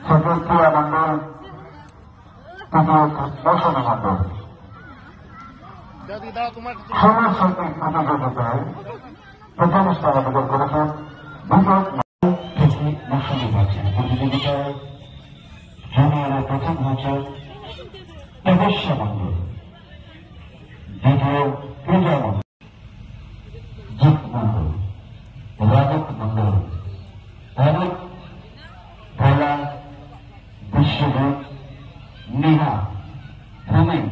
চতুর্থী মন্ডল দর্শনী মন্ডল সাংস্কৃতিক প্রতিযোগিতায় প্রথম স্থান অধিকার করেছেন বিগত থেকে মৌসুমী বাচ্চা প্রতিযোগিতায় জুনিয়রের প্রথম হয়েছেন তপস্যা মন্ডল, দ্বিতীয় পূজা মন্ডল, জিৎ মন্ডল, রাজক মন্ডল, অনেক ভোলা, বিশ্বজিৎ, নেহা, হেমেন,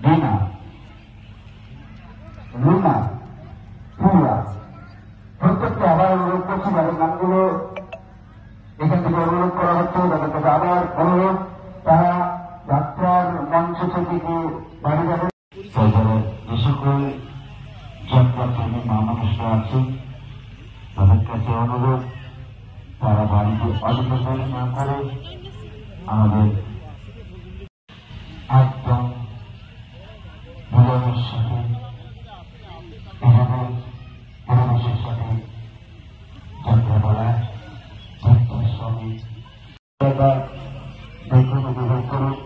রিনা, রুনা, প্রিয়া প্রত্যেককে আবার অনুরোধ করছি যাদের নামগুলো এখান থেকে অনুরোধ করা হচ্ছে তাদের কাছে আবার অনুরোধ তারা যাত্রার মঞ্চ থেকে বাড়ি যাবে। যে সকল যাত্রা প্রেমী মা মানুষরা আছে তাদের কাছে অনুরোধ তারা বাড়িতে অযথা দেরি না করে আমাদের একদম বিলম্বের সাথে এভাবে পরিবেশের সাথে যাত্রাপালায় যাত্রার সঙ্গে দেখুন উপভোগ করুন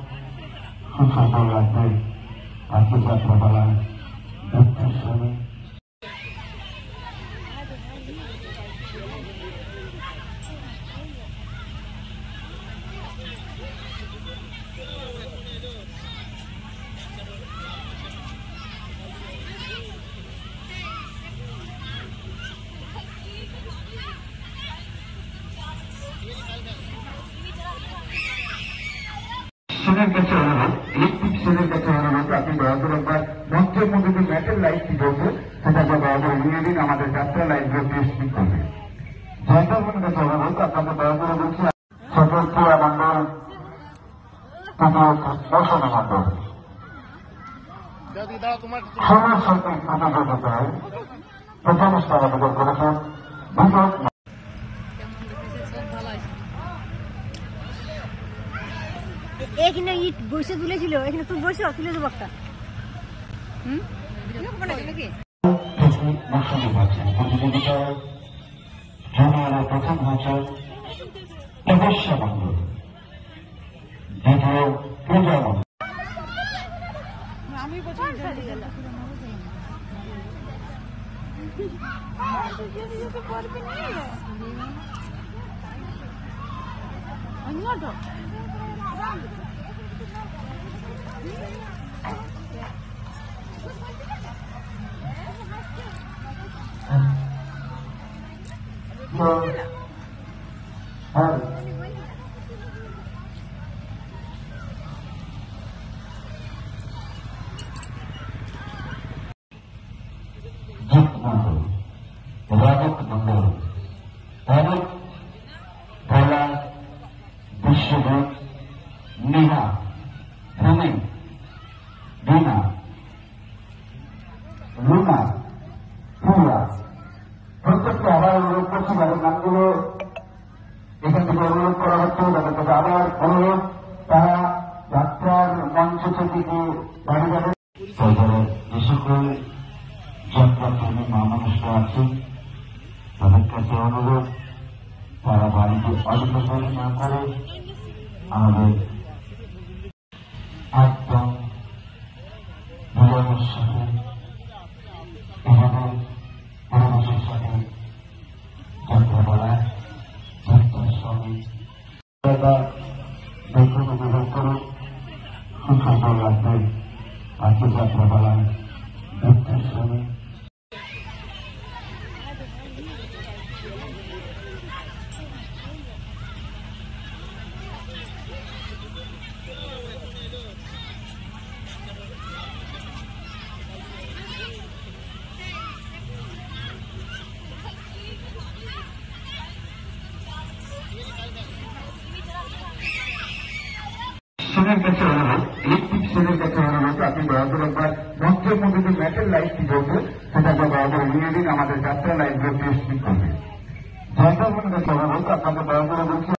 সুসফল রাখবে আজকে যাত্রাপালায় যাত্রার সঙ্গে সেনের কাছে অনুরোধ, ইলেকট্রিক সেনের কাছে অনুরোধ আপনি দয়া করে একবার মঞ্চের মধ্যে যে ম্যাটের লাইটটি জ্বলছে সেটা দয়া করে নিয়ে দিন, আমাদের যাত্রা লাইটগুলো টেস্টিং করবে। জয়দার কাছে অনুরোধ আপনাকে দয়া করে বলছি চতুর্থী মন্ডল দর্শনী মন্ডল সাংস্কৃতিক প্রতিযোগিতায় প্রথম স্থান অধিকার করেছেন বিগত এখানে ইট বসে তুলেছিল, এখানে তুই বসে তুলে দেবো একটা মৌসুমী বাচ্চা প্রতিযোগিতায় জুনিয়রের প্রথম হয়েছেন তপস্যা মন্ডল, দ্বিতীয় পূজা মন্ডল। জিৎ মন্ডল, রাজক মন্ডল, অনেক ভোলা, বিশ্বজিৎ, নেহা, হেমেন, রিনা, রুনা, প্রিয়া প্রত্যেককে আবার অনুরোধ করছি যাদের নামগুলো এখান থেকে অনুরোধ করা হচ্ছে তাদের কাছে আবার অনুরোধ তারা যাত্রার মঞ্চ থেকে বাড়ি যাবে। যে সকল যাত্রা প্রেমী মা মানুষরা আছে তাদের কাছে অনুরোধ তারা বাড়িতে অযথা দেরি না করে আমাদের একদম বিলম্বের সাথে এভাবে পরিবেশের সাথে যাত্রাপালায় যাত্রার সঙ্গে দেখুন উপভোগ করুন সুসফল রাখবে আজকে যাত্রাপালায় যাত্রার সঙ্গে সেনের কাছে অনুরোধ, ইলেকট্রিক সেনের কাছে অনুরোধ আপনি দয়া করে একবার মঞ্চের মধ্যে যে ম্যাটের লাইটটি জ্বলছে সেটা দয়া করে নিয়ে দিন, আমাদের যাত্রা লাইটগুলো টেস্টিং করবে। জয়দার কাছে অনুরোধ আপনাকে দয়া করে বলছি